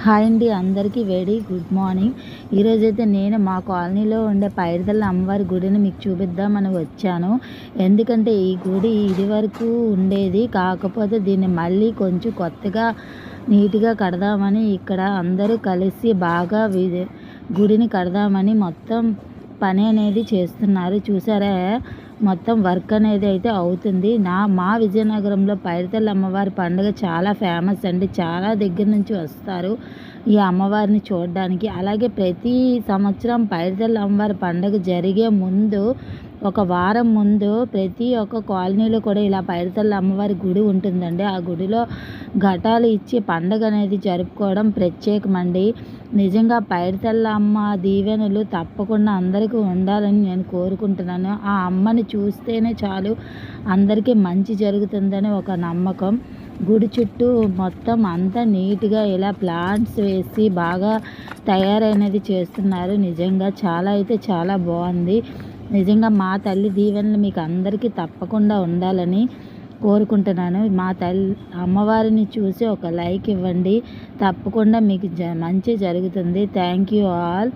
Hi అండి, అందరికీ very good morning. ఈరోజైతే నేను మా కాలనీలో ఉండే పైడితల్లి అమ్మవారి గుడిని మీకు చూపిద్దామని వచ్చాను. ఎందుకంటే ఈ గుడి ఇదివరకు ఉండేది, కాకపోతే దీన్ని మళ్ళీ కొంచెం కొత్తగా నీట్గా కడదామని ఇక్కడ అందరూ కలిసి బాగా గుడిని కడదామని మొత్తం పని అనేది చేస్తున్నారు. చూసారా, మొత్తం వర్క్ అనేది అయితే అవుతుంది. మా విజయనగరంలో పైడితల్లి అమ్మవారి పండుగ చాలా ఫేమస్ అండి. చాలా దగ్గర నుంచి వస్తారు ఈ అమ్మవారిని చూడడానికి. అలాగే ప్రతి సంవత్సరం పైడితల్లి అమ్మవారి పండుగ జరిగే ముందు ఒక వారం ముందు ప్రతి ఒక్క కాలనీలో కూడా ఇలా పైడితల్లి అమ్మవారి గుడి ఉంటుందండి. ఆ గుడిలో ఘటాలు ఇచ్చి పండుగ అనేది జరుపుకోవడం ప్రత్యేకమండి. నిజంగా పైడితల్లి అమ్మ దీవెనలు తప్పకుండా అందరికీ ఉండాలని నేను కోరుకుంటున్నాను. ఆ అమ్మని చూస్తేనే చాలు అందరికీ మంచి జరుగుతుందని ఒక నమ్మకం. గుడి చుట్టూ మొత్తం అంతా నీట్గా ఇలా ప్లాంట్స్ వేసి బాగా తయారైనది చేస్తున్నారు. నిజంగా చాలా అయితే చాలా బాగుంది. నిజంగా మా తల్లి దీవెనలు మీకు అందరికీ తప్పకుండా ఉండాలని కోరుకుంటున్నాను. మా తల్లి అమ్మవారిని చూసి ఒక లైక్ ఇవ్వండి, తప్పకుండా మీకు మంచి జరుగుతుంది. Thank you all.